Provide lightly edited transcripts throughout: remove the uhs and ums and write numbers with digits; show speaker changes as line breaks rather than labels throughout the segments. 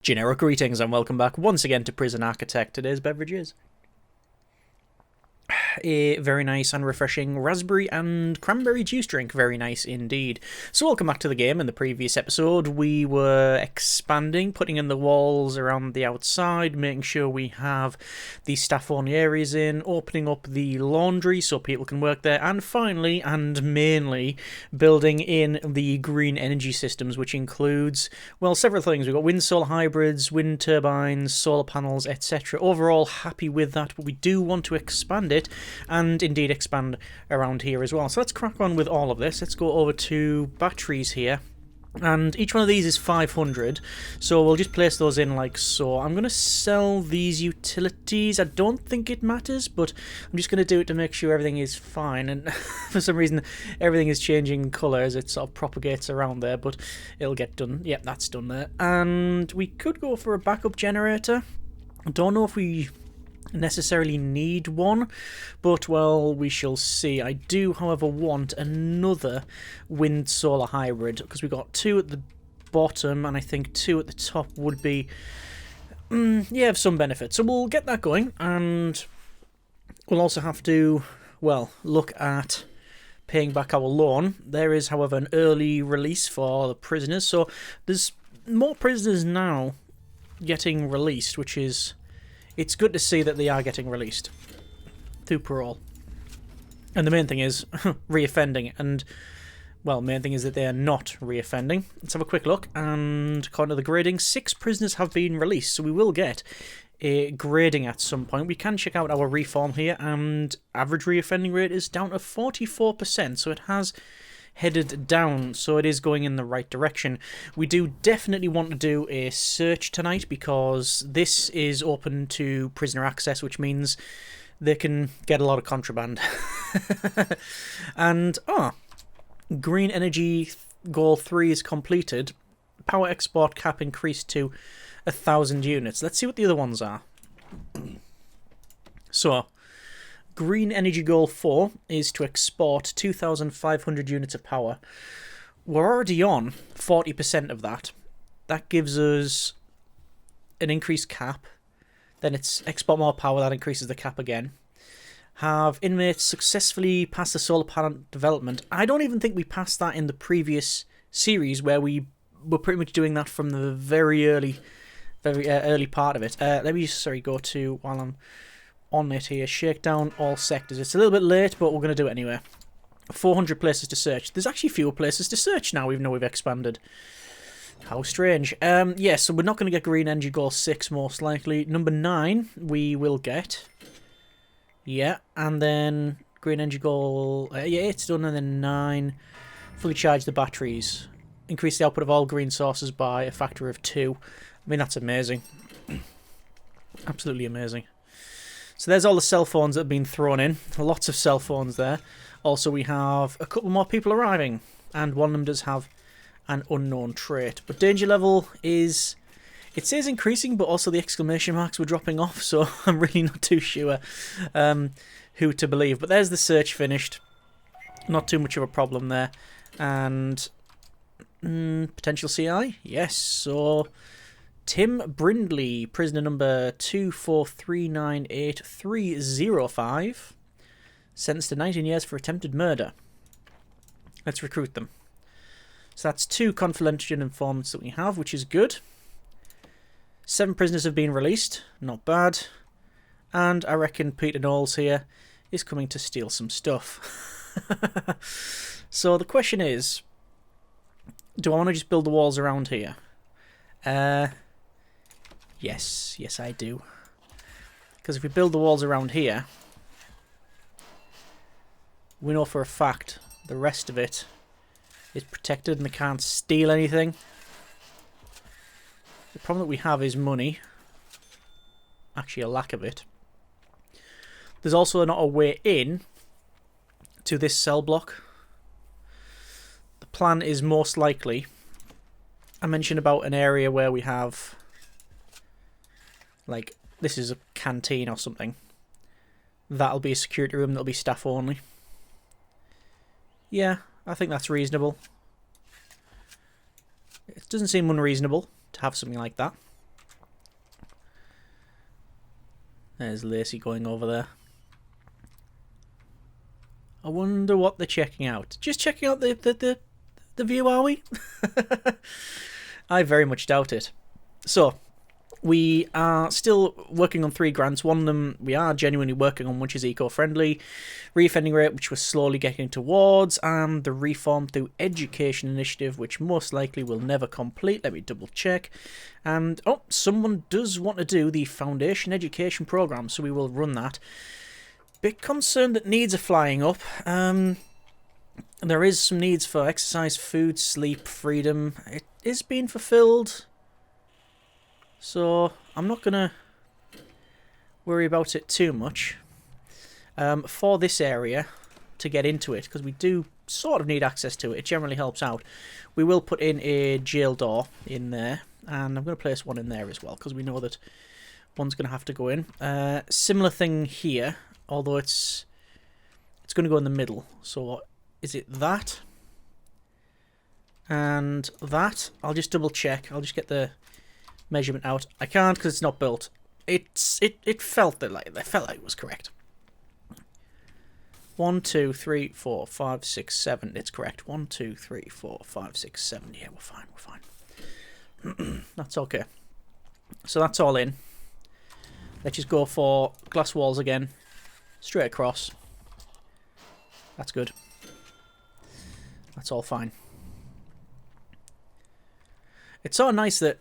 Generic greetings and welcome back once again to Prison Architect. Today's beverage is a very nice and refreshing raspberry and cranberry juice drink. Very nice indeed. So welcome back to the game. In the previous episode we were expanding, putting in the walls around the outside, making sure we have the staff-only areas in, opening up the laundry so people can work there, and finally and mainly building in the green energy systems, which includes, well, several things. We've got wind solar hybrids, wind turbines, solar panels, etc. Overall happy with that, but we do want to expand it and indeed expand around here as well. So let's crack on with all of this. Let's go over to batteries here, and each one of these is 500, so we'll just place those in like so. I'm going to sell these utilities. I don't think it matters, but I'm just going to do it to make sure everything is fine, and for some reason everything is changing colour as it sort of propagates around there, but it'll get done. Yep, that's done there. And we could go for a backup generator. I don't know if we necessarily need one, but well, we shall see. I do, however, want another wind solar hybrid because we've got two at the bottom and I think two at the top would be yeah, of some benefit. So we'll get that going, and we'll also have to, well, look at paying back our loan. There is, however, an early release for the prisoners, so there's more prisoners now getting released, which is, it's good to see that they are getting released through parole. And the main thing is reoffending, and, well, main thing is that they are not reoffending. Let's have a quick look, and according to the grading, 6 prisoners have been released, so we will get a grading at some point. We can check out our reform here, and average reoffending rate is down to 44%, so it has headed down, so it is going in the right direction. We do definitely want to do a search tonight because this is open to prisoner access, which means they can get a lot of contraband. And green energy goal 3 is completed. Power export cap increased to 1,000 units. Let's see what the other ones are. So green energy goal 4 is to export 2,500 units of power. We're already on 40% of that. That gives us an increased cap. Then it's export more power, that increases the cap again. Have inmates successfully passed the solar panel development. I don't even think we passed that in the previous series, where we were pretty much doing that from the very early part of it. Let me just, go to, while I'm on it here, shakedown all sectors. It's a little bit late, but we're going to do it anyway. 400 places to search. There's actually fewer places to search now, even though we've expanded. How strange. Yeah, so we're not going to get green energy goal 6 most likely. Number 9 we will get. Yeah, and then green energy goal, yeah, it's done. And then 9, fully charge the batteries. Increase the output of all green sources by a factor of 2. I mean, that's amazing. Absolutely amazing. So there's all the cell phones that have been thrown in. Lots of cell phones there. Also, we have a couple more people arriving, and one of them does have an unknown trait. But danger level is, it says increasing, but also the exclamation marks were dropping off, so I'm really not too sure who to believe. But there's the search finished. Not too much of a problem there. And potential CI? Yes, so Tim Brindley, prisoner number 24398-305, sentenced to 19 years for attempted murder. Let's recruit them. So that's 2 confidential informants that we have, which is good. 7 prisoners have been released, not bad. And I reckon Peter Knowles here is coming to steal some stuff. So the question is, do I want to just build the walls around here? Yes, I do. Because if we build the walls around here, we know for a fact the rest of it is protected and they can't steal anything. The problem that we have is money. Actually, a lack of it. There's also not a way in to this cell block. The plan is most likely, I mentioned about an area where we have, like, this is a canteen or something. That'll be a security room that'll be staff only. Yeah, I think that's reasonable. It doesn't seem unreasonable to have something like that. There's Lacey going over there. I wonder what they're checking out. Just checking out the view, are we? I very much doubt it. So, we are still working on 3 grants. One of them we are genuinely working on, which is eco-friendly. Reoffending rate, which we're slowly getting towards. And the Reform Through Education initiative, which most likely will never complete. Let me double check. And, oh, someone does want to do the Foundation Education Programme, so we will run that. Bit concerned that needs are flying up. There is some needs for exercise, food, sleep, freedom. It is being fulfilled. So, I'm not going to worry about it too much. For this area, to get into it, because we do sort of need access to it, it generally helps out. We will put in a jail door in there, and I'm going to place one in there as well, because we know that one's going to have to go in. Similar thing here, although it's going to go in the middle. So, is it that? And that? I'll just double check. I'll just get the measurement out. I can't because it's not built. It felt like it was correct. 1, 2, 3, 4, 5, 6, 7. It's correct. 1, 2, 3, 4, 5, 6, 7. Yeah, we're fine. We're fine. That's okay. So that's all in. Let's just go for glass walls again. Straight across. That's good. That's all fine. It's so nice that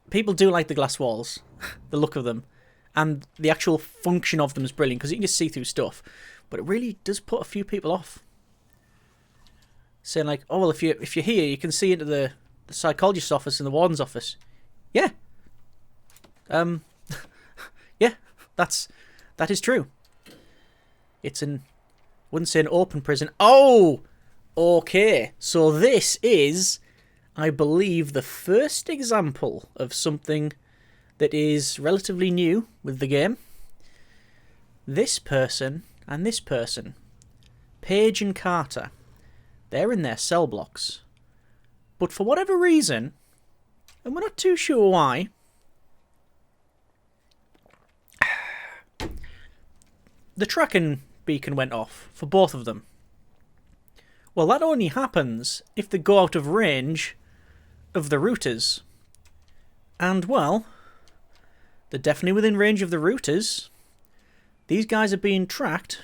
people do like the glass walls, the look of them, and the actual function of them is brilliant because you can just see through stuff. But it really does put a few people off. Saying like, oh well, if you're here, you can see into the psychologist's office and the warden's office. Yeah. Yeah, that is true. It's wouldn't say an open prison. Oh, okay. So this is, I believe, the first example of something that is relatively new with the game. This person and this person, Page and Carter, they're in their cell blocks. But for whatever reason, and we're not too sure why, the tracking beacon went off for both of them. Well, that only happens if they go out of range of the routers. And, well, they're definitely within range of the routers. These guys are being tracked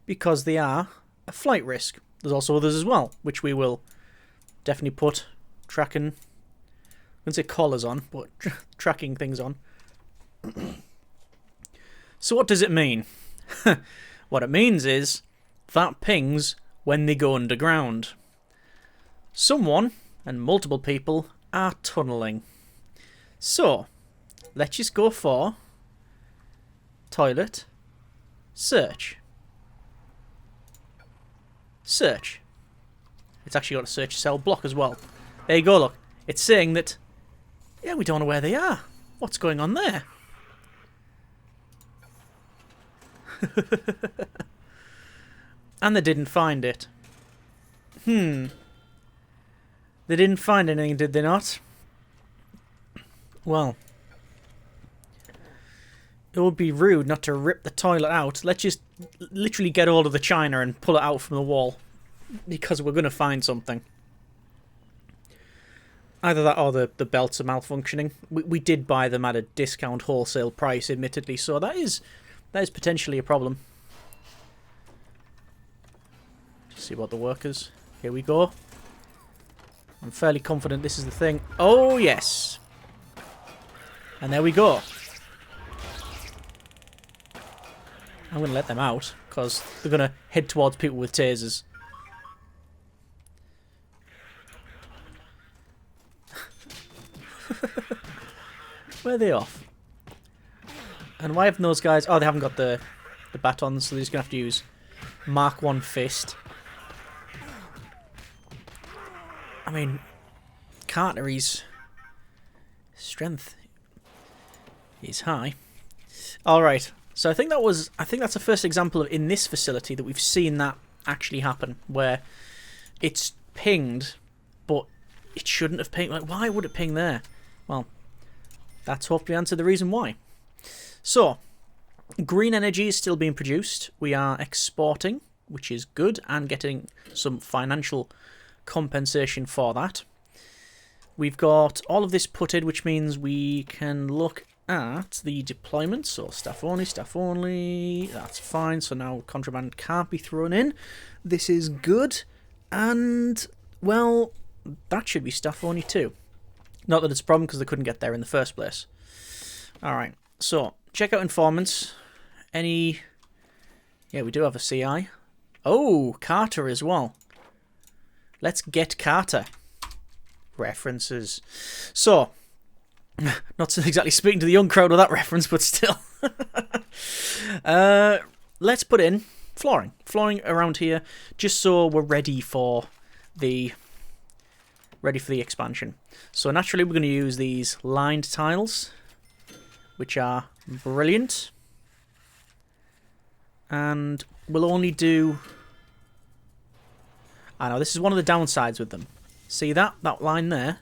because they are a flight risk. There's also others as well, which we will definitely put tracking, I wouldn't say collars on, but tracking things on. So what does it mean? What it means is that pings when they go underground. Someone, and multiple people, are tunneling. So, let's just go for toilet, search. Search. It's actually got a search cell block as well. There you go, look. It's saying that, yeah, we don't know where they are. What's going on there? And they didn't find it. They didn't find anything, did they not? Well, it would be rude not to rip the toilet out. Let's just literally get hold of the china and pull it out from the wall. Because we're going to find something. Either that or the belts are malfunctioning. We did buy them at a discount wholesale price, admittedly, so that is potentially a problem. Just see what the workers. Here we go. I'm fairly confident this is the thing. Oh, yes. And there we go. I'm going to let them out, because they're going to head towards people with tasers. Where are they off? And why haven't those guys... Oh, they haven't got the batons, so they're just going to have to use Mark 1 fist. I mean, Carter's strength is high. Alright, so I think that's the first example of, in this facility, that we've seen that actually happen, where it's pinged, but it shouldn't have pinged. Like, why would it ping there? Well, that's hopefully answered the reason why. So, green energy is still being produced. We are exporting, which is good, and getting some financial compensation for that. We've got all of this putted, which means we can look at the deployment. So staff only, that's fine. So now contraband can't be thrown in. This is good, and, well, that should be staff only too. Not that it's a problem, because they couldn't get there in the first place. Alright, so, check out informants. Any... Yeah, we do have a CI. Oh, Carter as well. Let's get Carter. References. So, not exactly speaking to the young crowd with that reference, but still. Let's put in flooring. Flooring around here, just so we're ready for the expansion. So naturally we're going to use these lined tiles, which are brilliant. And we'll only do... I know, this is one of the downsides with them. See that line there?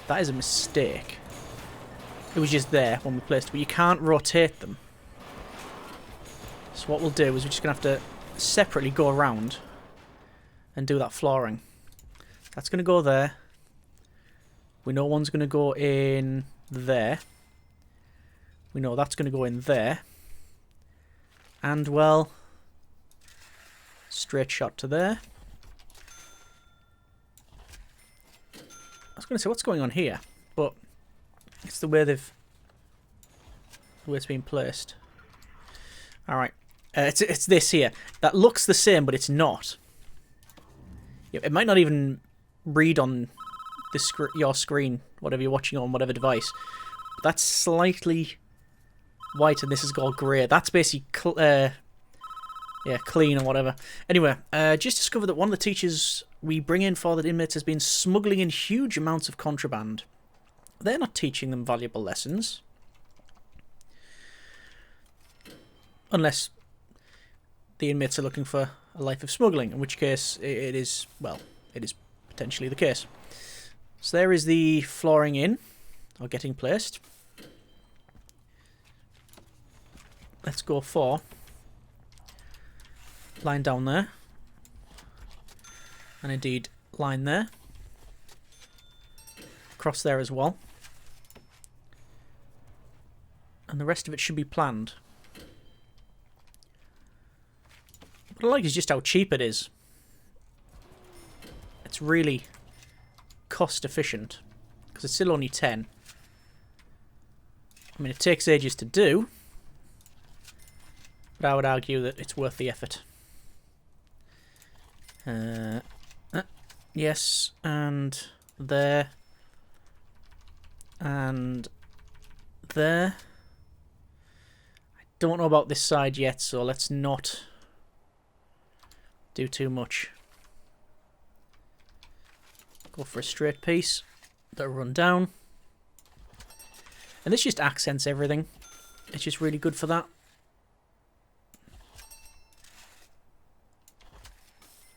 That is a mistake. It was just there when we placed it, but you can't rotate them. So what we'll do is we're just going to have to separately go around and do that flooring. That's going to go there. We know one's going to go in there. We know that's going to go in there. And, well, straight shot to there. I was going to say, what's going on here? But it's the way it's been placed. Alright. It's this here. That looks the same, but it's not. It might not even read on your screen, whatever you're watching on, whatever device. That's slightly white, and this is all grey. That's basically clean or whatever. Anyway, just discovered that one of the teachers we bring in for the inmates has been smuggling in huge amounts of contraband. They're not teaching them valuable lessons. Unless the inmates are looking for a life of smuggling, in which case it is, well, it is potentially the case. So there is the flooring in, or getting placed. Let's go for line down there. And indeed, line there. Cross there as well. And the rest of it should be planned. What I like is just how cheap it is. It's really cost efficient, because it's still only 10. I mean, it takes ages to do, but I would argue that it's worth the effort. Yes, and there, and there. I don't know about this side yet, so let's not do too much. Go for a straight piece that'll run down. And this just accents everything. It's just really good for that.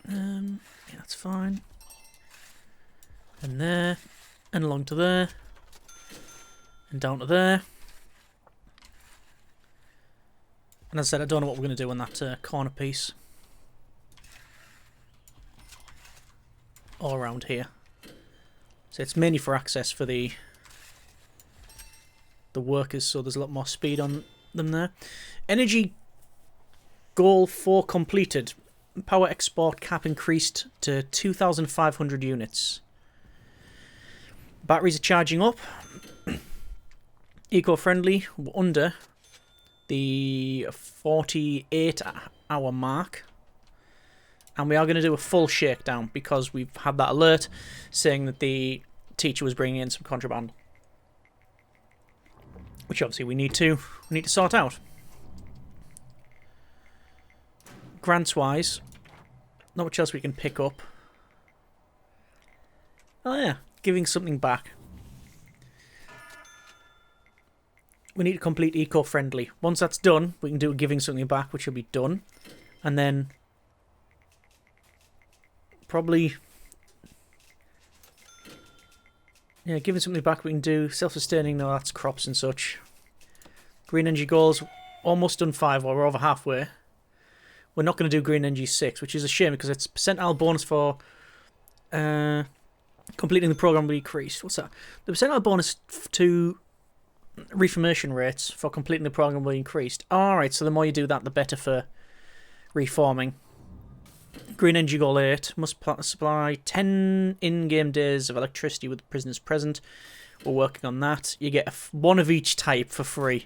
Yeah, that's fine. And there. And along to there. And down to there. And as I said, I don't know what we're going to do on that corner piece. All around here. So it's mainly for access for the workers, so there's a lot more speed on them there. Energy goal 4 completed. Power export cap increased to 2,500 units. Batteries are charging up. Eco-friendly, under the 48-hour mark. And we are going to do a full shakedown because we've had that alert saying that the teacher was bringing in some contraband. Which obviously we need to sort out. Grants-wise, not much else we can pick up. Oh yeah, giving something back. We need to complete eco-friendly. Once that's done, we can do giving something back, which will be done. And then probably, yeah, giving something back we can do. Self-sustaining, no, that's crops and such. Green energy goals, almost done 5, or we're over halfway. We're not going to do green energy 6, which is a shame because it's percentile bonus for completing the program will be increased. What's that? The percentile bonus to reformation rates for completing the program will be increased. Alright, so the more you do that, the better for reforming. Green energy goal 8 must supply 10 in-game days of electricity with prisoners present. We're working on that. You get one of each type for free.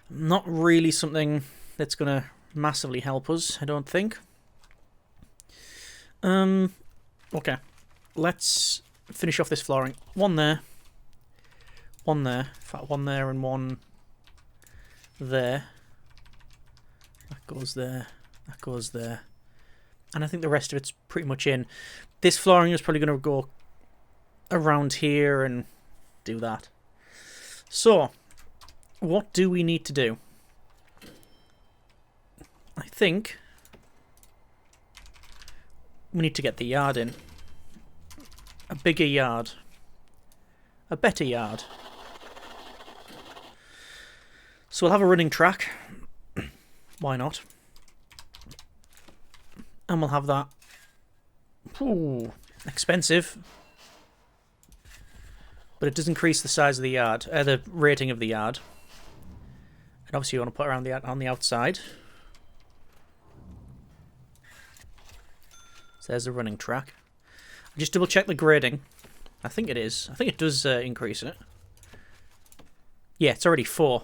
Not really something that's going to massively help us, I don't think. Okay. Let's finish off this flooring. One there. One there. In fact, one there and one there. That goes there. That goes there. And I think the rest of it's pretty much in. This flooring is probably going to go around here and do that. So, what do we need to do? I think we need to get the yard in. A bigger yard. A better yard. So we'll have a running track. Why not? And we'll have that. Ooh, expensive. But it does increase the size of the yard, the rating of the yard. And obviously you want to put it around on the outside. So there's the running track. Just double check the grading. I think it is. I think it does increase it. Yeah, it's already 4.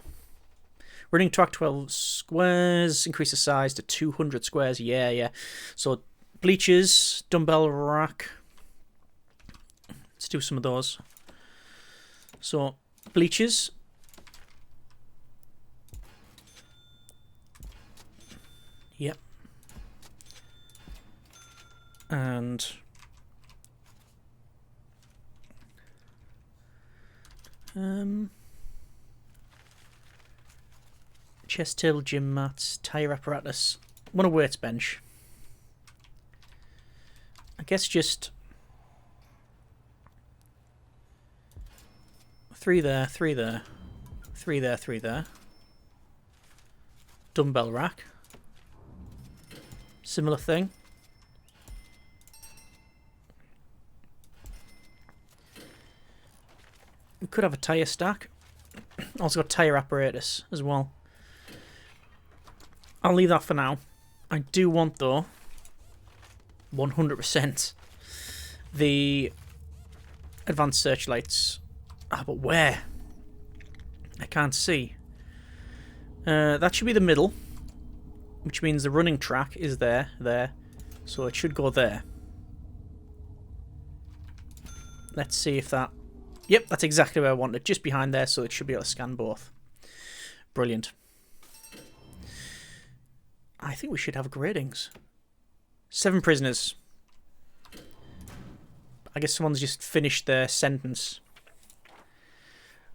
Running track 12 squares. Increase the size to 200 squares. Yeah, yeah. So bleachers, dumbbell rack. Let's do some of those. So bleachers. Yep. And chest table, gym mats, tire apparatus. Want a weights bench. I guess just 3 there, 3 there, 3 there, 3 there. Dumbbell rack. Similar thing. We could have a tyre stack. Also got tyre apparatus as well. I'll leave that for now. I do want, though, 100% the advanced searchlights. Ah, but where? I can't see. That should be the middle, which means the running track is there. So it should go there. Let's see if that... Yep, that's exactly where I want it. Just behind there, so it should be able to scan both. Brilliant. I think we should have gradings. 7 prisoners. I guess someone's just finished their sentence.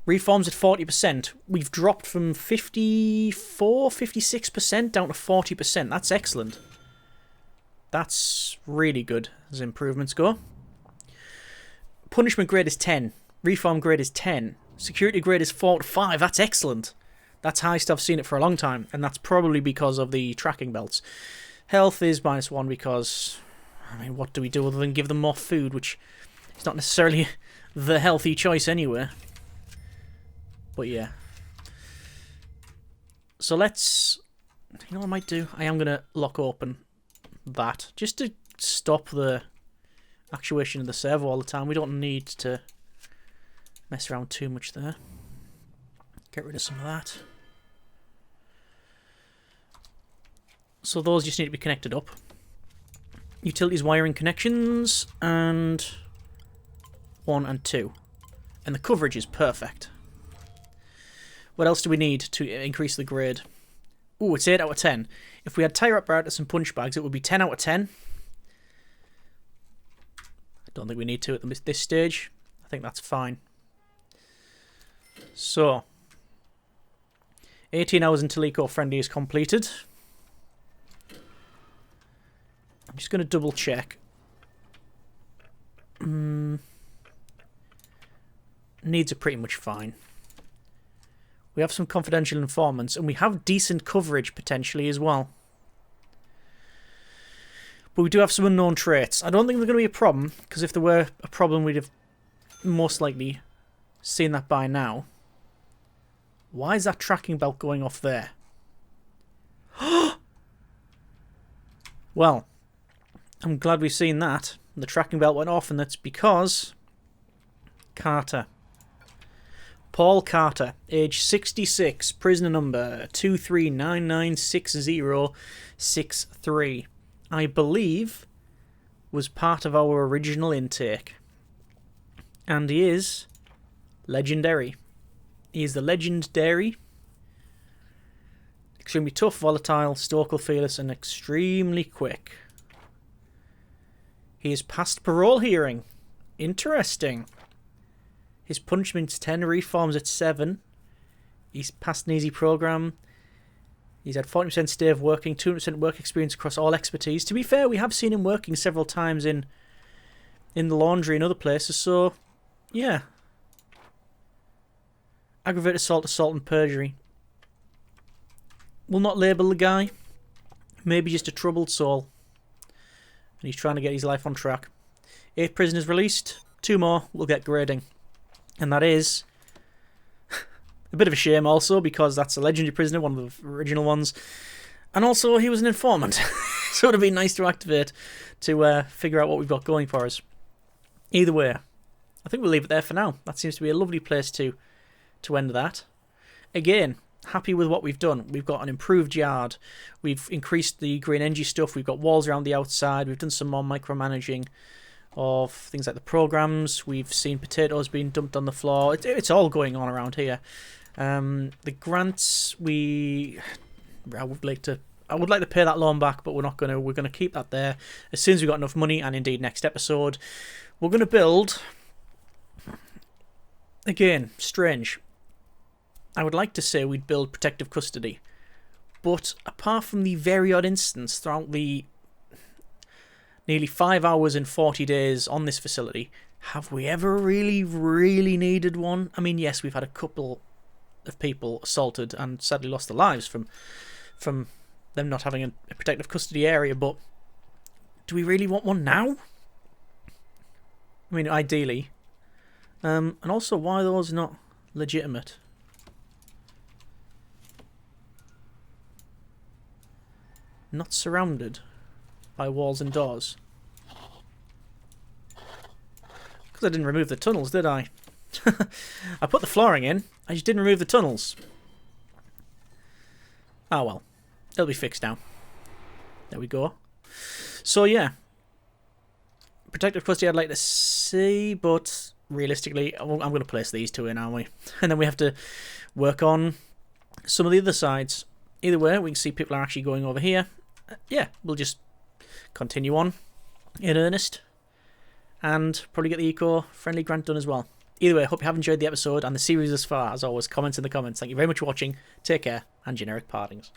Reforms at 40%. We've dropped from 54, 56% down to 40%. That's excellent. That's really good as improvements go. Punishment grade is 10. Reform grade is 10. Security grade is 4 to 5. That's excellent. That's highest I've seen it for a long time. And that's probably because of the tracking belts. Health is -1 because... I mean, what do we do other than give them more food, which is not necessarily the healthy choice anyway. But yeah. So let's... You know what I might do? I am going to lock open that. Just to stop the actuation of the servo all the time. We don't need to mess around too much there. Get rid of some of that. So those just need to be connected up. Utilities wiring connections, and 1 and 2. And the coverage is perfect. What else do we need to increase the grade? Ooh, it's 8 out of 10. If we had tire apparatus and punch bags, it would be 10 out of 10. I don't think we need to at this stage. I think that's fine. So, 18 hours until eco-friendly is completed. I'm just going to double check. Needs are pretty much fine. We have some confidential informants, and we have decent coverage potentially as well. But we do have some unknown traits. I don't think they're going to be a problem, because if there were a problem, we'd have most likely seen that by now. Why is that tracking belt going off there? Well, I'm glad we've seen that. The tracking belt went off, and that's because Carter. Paul Carter, age 66, prisoner number 23996063. I believe was part of our original intake. And he is legendary. He is the legendary. Extremely tough, volatile, stoical, fearless, and extremely quick. He is past parole hearing. Interesting. His punishment's 10, reforms at 7. He's passed an easy program. He's had 40% stay of working, 200% work experience across all expertise. To be fair, we have seen him working several times in the laundry and other places, so yeah. Aggravated assault, and perjury. We'll not label the guy. Maybe just a troubled soul. And he's trying to get his life on track. 8 prisoners released. 2 more will get grading. And that is a bit of a shame also, because that's a legendary prisoner, one of the original ones. And also he was an informant. So it would have been nice to activate to figure out what we've got going for us. Either way, I think we'll leave it there for now. That seems to be a lovely place to end that. Again, happy with what we've done. We've got an improved yard. We've increased the green energy stuff. We've got walls around the outside. We've done some more micromanaging of things like the programs. We've seen potatoes being dumped on the floor. It's all going on around here. The grants, I would like to pay that loan back, but we're not going to. We're going to keep that there as soon as we've got enough money. And indeed, next episode, we're going to build. Again, strange. I would like to say we'd build protective custody, but apart from the very odd instance throughout the nearly 5 hours and 40 days on this facility, have we ever really needed one? I mean, yes, we've had a couple of people assaulted and sadly lost their lives from them not having a protective custody area, but do we really want one now? I mean, ideally. And also, why are those not legitimate? Not surrounded by walls and doors. Because I didn't remove the tunnels, did I? I put the flooring in, I just didn't remove the tunnels. Oh well. It'll be fixed now. There we go. So yeah. Protective custody I'd like to see, but realistically, I'm going to place these 2 in, aren't we? And then we have to work on some of the other sides. Either way, we can see people are actually going over here. Yeah, we'll just continue on in earnest and probably get the eco-friendly grant done as well. Either way, I hope you have enjoyed the episode and the series thus far. As always, comments in the comments. Thank you very much for watching. Take care, and generic partings.